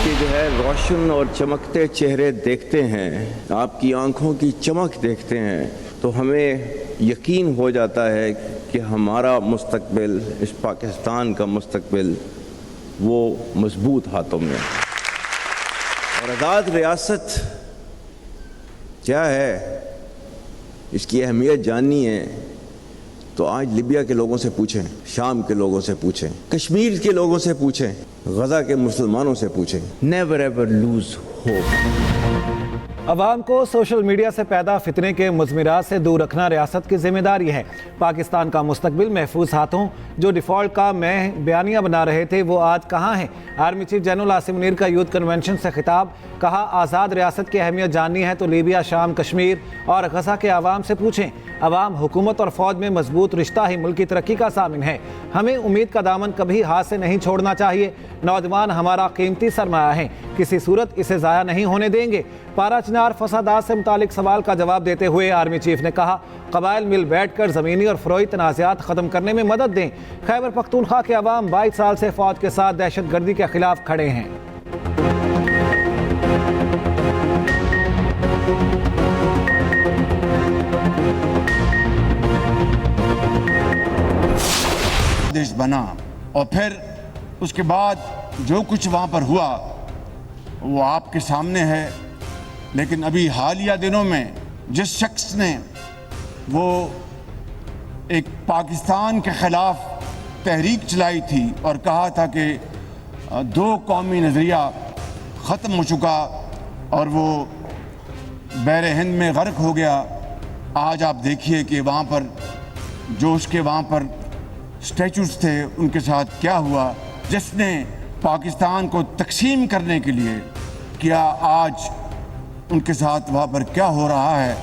आपके जो है रोशन और चमकते चेहरे देखते हैं, आपकी आंखों की चमक देखते हैं, तो हमें यकीन हो जाता है कि हमारा मुस्तकबिल, इस पाकिस्तान का मुस्तकबिल वो मजबूत हाथों में। और आज़ाद रियासत क्या है, इसकी अहमियत जाननी है तो आज लिबिया के लोगों से पूछें, शाम के लोगों से पूछें, कश्मीर के लोगों से पूछें, गजा के मुसलमानों से पूछें। Never ever lose hope. अवाम को सोशल मीडिया से पैदा फितने के मुज़मिरात से दूर रखना रियासत की जिम्मेदारी है। पाकिस्तान का मुस्तकबिल महफूज हाथों। जो डिफ़ॉल्ट का मैं बयानिया बना रहे थे वो आज कहाँ हैं? Army chief general Asim Munir का यूथ कन्वेंशन से खिताब। कहा, आज़ाद रियासत की अहमियत जाननी है तो लीबिया, शाम, कश्मीर और गजा के आवाम से पूछें। अवाम, हुकूमत और फ़ौज में मजबूत रिश्ता ही मुल्क की तरक्की का सामिन है। हमें उम्मीद का दामन कभी हाथ से नहीं छोड़ना चाहिए। नौजवान हमारा कीमती सरमाया है, किसी सूरत इसे ज़ाया नहीं होने देंगे। पारा चिनार फसादात से मुतालिक सवाल का जवाब देते हुए आर्मी चीफ ने कहा, कबाइल मिल बैठकर ज़मीनी और फ़रोई तनाज़ात ख़त्म करने में मदद दें। खैबर पख्तूनख्वा के अवाम 22 साल से फ़ौज के साथ दहशत गर्दी के खिलाफ खड़े हैं। देश बना और फिर उसके बाद जो कुछ वहाँ पर हुआ वो आपके सामने है। लेकिन अभी हालिया दिनों में जिस शख्स ने वो एक पाकिस्तान के ख़िलाफ़ तहरीक चलाई थी और कहा था कि दो कौमी नज़रिया ख़त्म हो चुका और वो बहर हिंद में गर्क हो गया, आज आप देखिए कि वहाँ पर जो उसके वहाँ पर स्टैचूज़ थे उनके साथ क्या हुआ। जिसने पाकिस्तान को तकसीम करने के लिए किया, आज उनके साथ वहाँ पर क्या हो रहा है।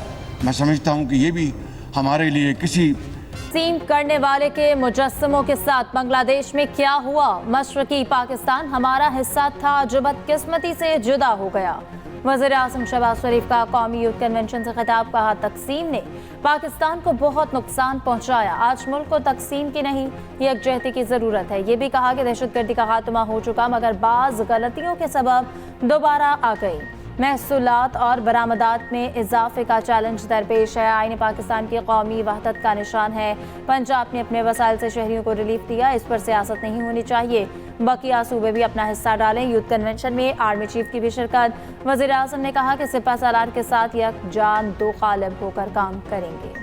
मैं समझता हूँ कि ये भी हमारे लिए किसी तकसीम करने वाले के मुजस्समों के साथ बांग्लादेश में क्या हुआ। मशरकी पाकिस्तान हमारा हिस्सा था जो बदकिस्मती से जुदा हो गया। वज़ीर आज़म शहबाज शरीफ का कौमी यूथ कन्वेंशन से खिताब। कहा, तकसीम ने पाकिस्तान को बहुत नुकसान पहुंचाया। आज मुल्क को तकसीम की नहीं, यकजहती की ज़रूरत है। ये भी कहा कि दहशतगर्दी का खात्मा हो चुका मगर बाज़ गलतियों के सबब दोबारा आ गई। महसूलात और बरामदात में इजाफे का चैलेंज दरपेश है। आईन पाकिस्तान की कौमी वहदत का निशान है। पंजाब ने अपने वसाइल से शहरियों को रिलीफ दिया, इस पर सियासत नहीं होनी चाहिए। बकिया सूबे भी अपना हिस्सा डालें। यूथ कन्वेंशन में आर्मी चीफ की भी शिरकत। वज़ीर आज़म ने कहा कि सिपह सालार के साथ यकजान दो ग़ालिब होकर काम करेंगे।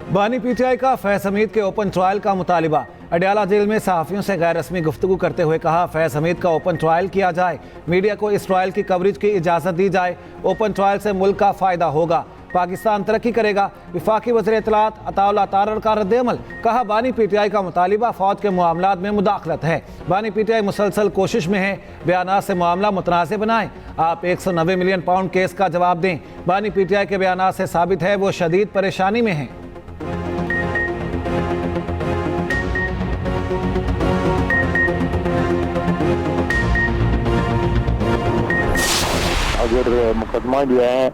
बानी पीटीआई का फैज़ हमीद के ओपन ट्रायल का मुतालिबा। अडयाला जेल में सहाफ़ियों से गैर रस्मी गुफ्तगू करते हुए कहा, फैज़ हमीद का ओपन ट्रायल किया जाए, मीडिया को इस ट्रायल की कवरेज की इजाज़त दी जाए। ओपन ट्रायल से मुल्क का फ़ायदा होगा, पाकिस्तान तरक्की करेगा। वफाकी वज़ीर इत्तलात अताउल्लाह तारर का रद्द-ए-अमल। कहा, बानी पीटीआई का मुतालिबा फ़ौज के मामलात में मुदाखलत है। बानी पीटीआई मुसलसल कोशिश में है बयानात से मामला मुतनाज़ बनाएं। आप 190 मिलियन पाउंड केस का जवाब दें। बानी पीटीआई के बयानात से साबित है वो शदीद परेशानी में हैं। अगर मुकदमा जो है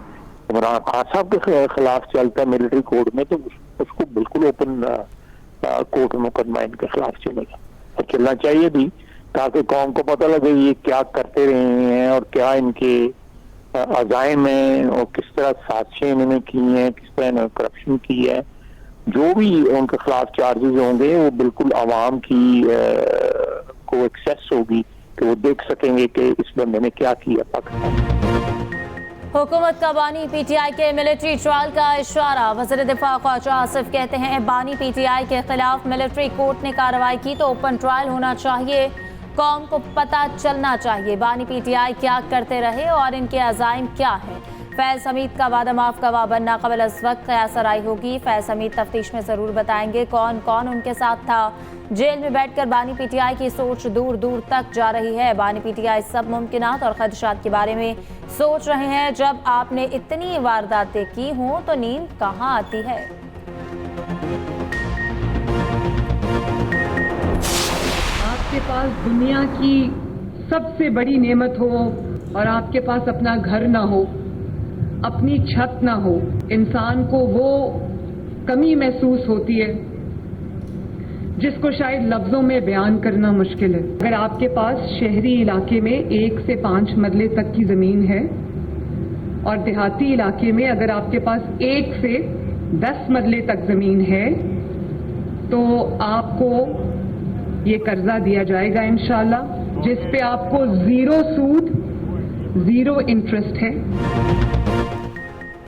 इमरान खान साहब के खिलाफ चलता है मिलिट्री कोर्ट में तो उसको बिल्कुल ओपन कोर्ट में मुकदमा इनके खिलाफ चलेगा और चलना चाहिए भी, ताकि कौम को पता लगे ये क्या करते रहे हैं और क्या इनके अज़ाइम हैं और किस तरह साजिशें इन्होंने की हैं, किस तरह इन्होंने करप्शन की है। जो भी उनके खिलाफ चार्जेस होंगे वो बिल्कुल आवाम की को एक्सेस होगी कि वो देख सकेंगे कि इस बंदे ने क्या किया पाकिस्तान। हुकूमत का बानी पीटीआई के मिलिट्री ट्रायल का इशारा। वज़ीर दिफा ख्वाजा आसिफ कहते हैं, बानी पीटीआई के खिलाफ मिलिट्री कोर्ट ने कार्रवाई की तो ओपन ट्रायल होना चाहिए, कौम को पता चलना चाहिए बानी पीटीआई क्या करते रहे और इनके अज़ाइम क्या है। फैज़ हमीद का वादा माफ गवाह बनना कबल अज़ वक्त क़यासराई होगी। फैज़ हमीद तफ्तीश में ज़रूर बताएंगे कौन कौन उनके साथ था। जेल में बैठकर बानी पीटीआई की सोच दूर दूर तक जा रही है। बानी पीटीआई सब मुमकिनात और खदशात के बारे में सोच रहे हैं। जब आपने इतनी वारदातें की हों तो नींद कहाँ आती है। आपके पास दुनिया की सबसे बड़ी नेमत हो और आपके पास अपना घर ना हो, अपनी छत ना हो, इंसान को वो कमी महसूस होती है जिसको शायद लफ्जों में बयान करना मुश्किल है। अगर आपके पास शहरी इलाके में 1 से 5 मरले तक की जमीन है और देहाती इलाके में अगर आपके पास 1 से 10 मरले तक जमीन है तो आपको ये कर्जा दिया जाएगा इंशाल्लाह, जिस पे आपको 0 सूद 0 इंटरेस्ट है।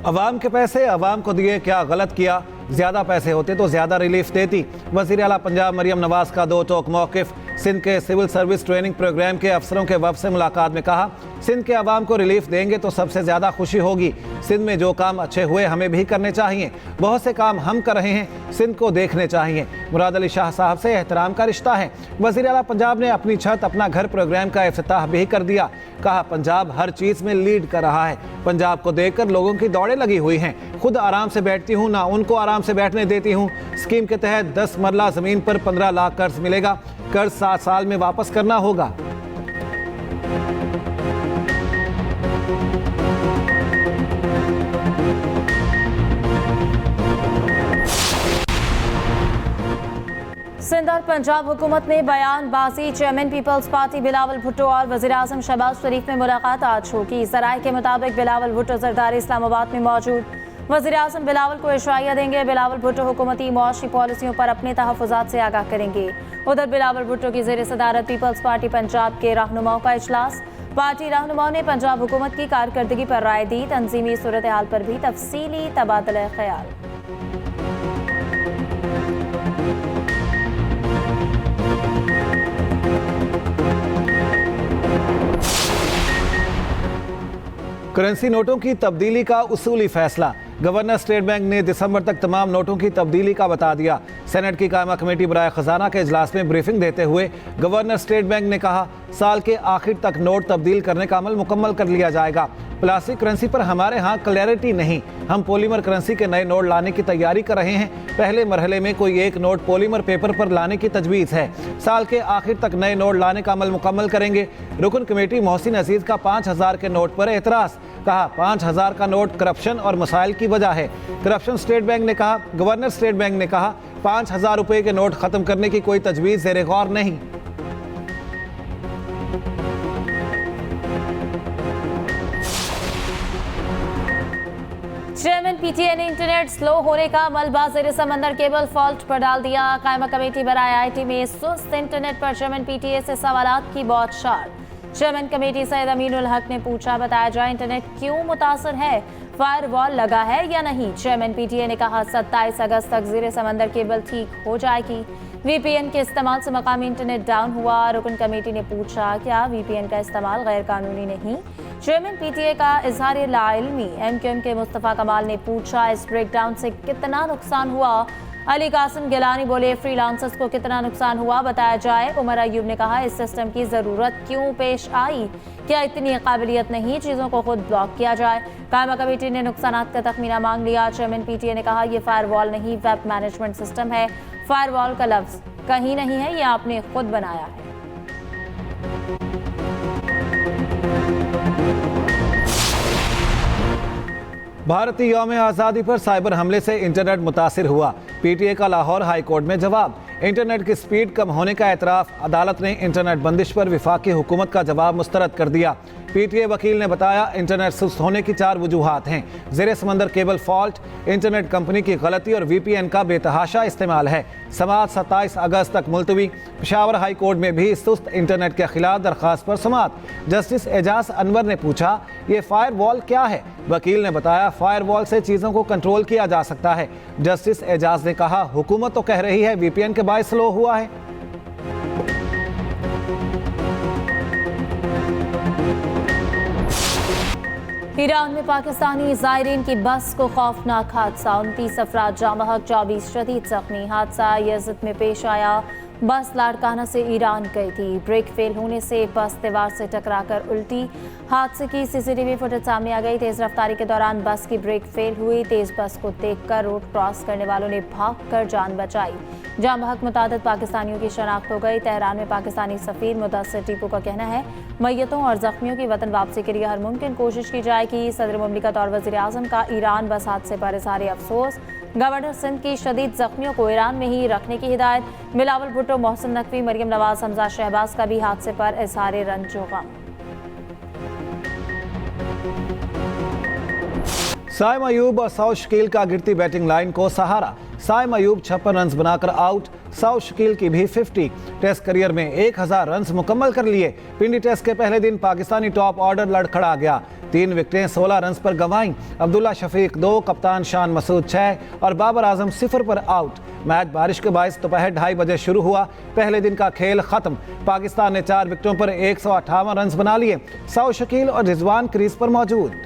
अवाम के पैसे अवाम को दिए, क्या गलत किया? ज्यादा पैसे होते तो ज्यादा रिलीफ देती। वज़ीर आला पंजाब मरियम नवाज का दो टोक मौक़िफ़। सिंध के सिविल सर्विस ट्रेनिंग प्रोग्राम के अफसरों के वफ़द से मुलाकात में कहा, सिंध के अवाम को रिलीफ देंगे तो सबसे ज़्यादा खुशी होगी। सिंध में जो काम अच्छे हुए हमें भी करने चाहिए, बहुत से काम हम कर रहे हैं, सिंध को देखने चाहिए। मुराद अली शाह साहब से एहतराम का रिश्ता है। वज़ीर आला पंजाब ने अपनी छत अपना घर प्रोग्राम का इफ्तिताह भी कर दिया। कहा, पंजाब हर चीज़ में लीड कर रहा है। पंजाब को देखकर लोगों की दौड़ें लगी हुई हैं। खुद आराम से बैठती हूँ, ना उनको आराम से बैठने देती हूँ। स्कीम के तहत 10 मरला ज़मीन पर 15 लाख कर्ज मिलेगा। कर्ज 7 साल में वापस करना होगा। सिंध और पंजाब हुकूमत में बयानबाजी। चेयरमैन पीपल्स पार्टी बिलावल भुट्टो और वज़ीर-ए-आज़म शहबाज शरीफ में मुलाकात आज होगी। ज़राए के मुताबिक बिलावल भुट्टो ज़रदारी इस्लामाबाद में मौजूद। वज़ीर-ए-आज़म बिलावल को इशारा देंगे। बिलावल भुट्टो हुकूमती मुआशी पॉलिसियों पर अपने तहफ़्फ़ुज़ात से आगाह करेंगे। उधर बिलावल भुट्टो की ज़ेर सदारत पीपल्स पार्टी पंजाब के रहनुमाओं का इजलास। पार्टी रहनुमाओं ने पंजाब हुकूमत की कारकर्दगी पर राय दी। तंजीमी सूरत हाल पर भी तफसीली तबादला ख्याल। करेंसी नोटों की तब्दीली का उसूली फैसला। गवर्नर स्टेट बैंक ने दिसंबर तक तमाम नोटों की तब्दीली का बता दिया। सेनेट की कायमा कमेटी बराए खजाना के इजलास में ब्रीफिंग देते हुए गवर्नर स्टेट बैंक ने कहा, साल के आखिर तक नोट तब्दील करने का अमल मुकम्मल कर लिया जाएगा। प्लास्टिक करेंसी पर हमारे यहाँ क्लैरिटी नहीं, हम पॉलीमर करेंसी के नए नोट लाने की तैयारी कर रहे हैं। पहले मरहले में कोई एक नोट पॉलीमर पेपर पर लाने की तजवीज़ है। साल के आखिर तक नए नोट लाने का अमल मुकम्मल करेंगे। रुकन कमेटी मोहसिन अजीज का 5000 के नोट पर एतराज़। कहा, 5000 का नोट करप्शन और मसाइल की वजह है। करप्शन स्टेट बैंक ने कहा, गवर्नर स्टेट बैंक ने कहा, 5000 रुपए के नोट खत्म करने की कोई तजवीज़ ज़ेरे गौर नहीं। चेयरमैन पीटीए ने इंटरनेट स्लो होने का मलबा ज़ेरे समंदर केबल फॉल्ट पर डाल दिया। कायमा कमेटी बराए आईटी में सुस्त इंटरनेट पर चेयरमैन पीटीए से सवालात की बौछार। चेयरमैन कमेटी सैयद अमीनुल हक ने पूछा, बताया जाए इंटरनेट क्यों मुतासर है, फायरवॉल लगा है या नहीं। चेयरमैन पीटीए ने कहा, 27 अगस्त तक ज़ेरे समंदर केबल ठीक हो जाएगी। वीपीएन के इस्तेमाल से मकामी इंटरनेट डाउन हुआ। रुकन कमेटी ने पूछा, क्या वीपीएन का इस्तेमाल गैर कानूनी नहीं। चेयरमैन पीटीए का इजहार लाइल्मी। एमक्यूएम के मुस्तफ़ा कमाल ने पूछा, इस ब्रेकडाउन से कितना नुकसान हुआ। अली कासिम गिलानी बोले, फ्रीलांसर्स को कितना नुकसान हुआ बताया जाए। उमर अयूब ने कहा, इस सिस्टम की ज़रूरत क्यों पेश आई, क्या इतनी काबिलियत नहीं चीज़ों को खुद ब्लॉक किया जाए। कायमा कमेटी ने नुकसानात का तखमीना मांग लिया। चेयरमैन पीटीए ने कहा, यह फायरवॉल नहीं, वेब मैनेजमेंट सिस्टम है। फायरवॉल का लफ्ज़ कहीं नहीं है, यह आपने खुद बनाया है। भारतीय यौम आज़ादी पर साइबर हमले से इंटरनेट मुतासिर हुआ। पीटीए का लाहौर हाई कोर्ट में जवाब। इंटरनेट की स्पीड कम होने का एतराफ़। अदालत ने इंटरनेट बंदिश पर विफाकी हुकूमत का जवाब मुस्तरद कर दिया। पीटीए वकील ने बताया, इंटरनेट सुस्त होने की 4 वजूहात हैं। ज़ेरे समंदर केबल फॉल्ट, इंटरनेट कंपनी की गलती और वीपीएन का बेतहाशा इस्तेमाल है। समाअत 27 अगस्त तक मुलतवी। पेशावर हाई कोर्ट में भी सुस्त इंटरनेट के खिलाफ दरख्वास्त पर समाअत। जस्टिस एजाज अनवर ने पूछा, ये फायर वॉल क्या है। वकील ने बताया, फायर वॉल से चीज़ों को कंट्रोल किया जा सकता है। जस्टिस एजाज ने कहा, हुकूमत तो कह रही है वीपीएन के बायस स्लो हुआ है। ईरान में पाकिस्तानी ज़ायरीन की बस को खौफनाक हादसा। 29 अफराद जाँ बहक, 24 शदीद जख्मी। हादसा यज़द में पेश आया। बस लाड़काना से ईरान गई थी। ब्रेक फेल होने से बस दीवार से टकराकर उल्टी। हादसे की सीसीटीवी फुटेज सामने आ गई। तेज रफ्तारी के दौरान बस की ब्रेक फेल हुई। तेज बस को देखकर रोड क्रॉस करने वालों ने भागकर जान बचाई। जहां महक मुतादिद पाकिस्तानियों की शनाख्त हो गई। तेहरान में पाकिस्तानी सफीर मुदस्सिर टीपू का कहना है मैयतों और जख्मियों की वतन वापसी के लिए हर मुमकिन कोशिश की जाएगी। सदर मुमलिकत और वज़ीर आज़म का ईरान बस हादसे पर इज़हार अफसोस। गवर्नर सिंध की शदीद जख्मियों को ईरान में ही रखने की हिदायत। बिलावल भुट्टो, मोहसिन नकवी, मरियम नवाज, हमजा शहबाज का भी हादसे पर इज़हार रंजो गम। साइम अयूब और सऊद शकील का गिरती बैटिंग लाइन को सहारा। साइम अयूब 56 रन बनाकर आउट, सऊद शकील की भी 50। टेस्ट करियर में 1000 रन मुकम्मल कर लिए। पिंडी टेस्ट के पहले दिन पाकिस्तानी टॉप ऑर्डर लड़खड़ा गया। 3 विकेटें 16 रन पर गंवाईं। अब्दुल्ला शफीक 2, कप्तान शान मसूद 6 और बाबर आजम 0 पर आउट। मैच बारिश के बायस दोपहर 2:30 बजे शुरू हुआ। पहले दिन का खेल खत्म। पाकिस्तान ने 4 विकेटों पर 158 रन बना लिए। सऊद शकील और रिजवान क्रीज पर मौजूद।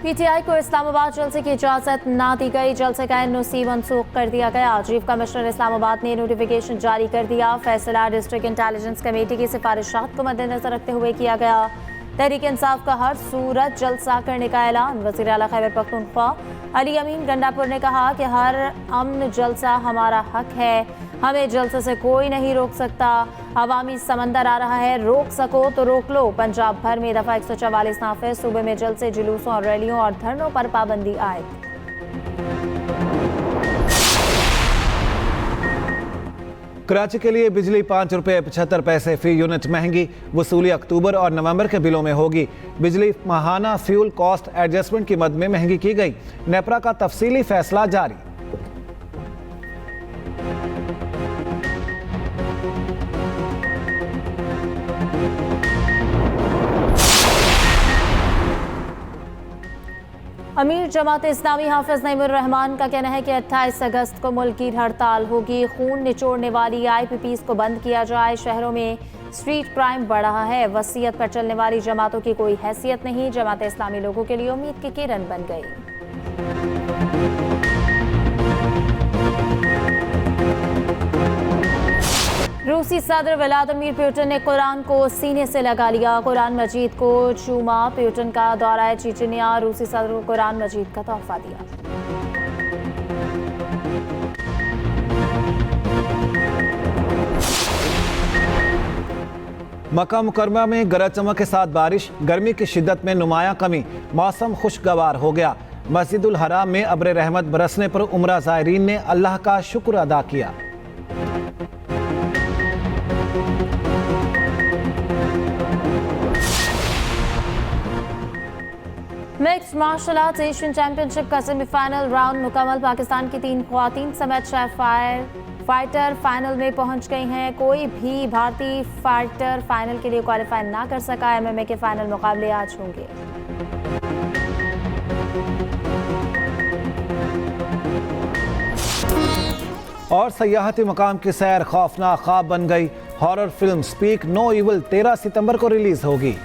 पीटीआई को इस्लामाबाद जलसे की इजाजत ना दी गई। जलसे का एनओसी मनसूख कर दिया गया। चीफ कमिश्नर इस्लामाबाद ने नोटिफिकेशन जारी कर दिया। फैसला डिस्ट्रिक्ट इंटेलिजेंस कमेटी की सिफारिशात को मद्देनजर रखते हुए किया गया। तहरीक इंसाफ का हर सूरत जलसा करने का ऐलान। वज़ीर आला खैबर पख्तूनख्वा अली अमीन गंडापुर ने कहा कि हर अमन जलसा हमारा हक है, हमें जलसे से कोई नहीं रोक सकता। अवामी समंदर आ रहा है, रोक सको तो रोक लो। पंजाब भर में दफा 144 नाफिज। सूबे में जलसे, जुलूसों और रैलियों और धरनों पर पाबंदी आयद। कराची के लिए बिजली 5 रुपये 75 पैसे फी यूनिट महंगी वसूली अक्टूबर और नवंबर के बिलों में होगी। बिजली माहाना फ्यूल कॉस्ट एडजस्टमेंट की मद में महंगी की गई। नेपरा का तफसीली फैसला जारी। अमीर जमात इस्लामी हाफिज नईमुर रहमान का कहना है कि 28 अगस्त को मुल्क की हड़ताल होगी। खून निचोड़ने वाली IPPs को बंद किया जाए। शहरों में स्ट्रीट क्राइम बढ़ रहा है। वसीयत पर चलने वाली जमातों की कोई हैसियत नहीं। जमात इस्लामी लोगों के लिए उम्मीद की किरण बन गई। रूसी सदर व्लादिमीर पुतिन ने कुरान को सीने से लगा लिया। कुरान मजीद को चूमा। पुतिन का दौरा चीचनिया। रूसी सदर को कुरान मजीद का तोहफा दिया। मक्का मुकरमा में गरज चमक के साथ बारिश। गर्मी की शिद्दत में नुमायां कमी। मौसम खुशगवार हो गया। मस्जिदुल हराम में अब्र रहमत बरसने पर उम्रा ज़ायरीन ने अल्लाह का शुक्र अदा किया। Mixed martial arts Asian championship का सेमीफाइनल राउंड मुकम्मल। पाकिस्तान की 3 ख्वातीन समेत 6 फाइटर फाइनल में पहुंच गई हैं। कोई भी भारतीय फाइटर फाइनल के लिए क्वालिफाई ना कर सका। MMA के फाइनल मुकाबले आज होंगे। और सयाहती मकाम की सैर खौफनाक ख्वाब बन गई। Horror film speak no evil 13 सितंबर को रिलीज होगी।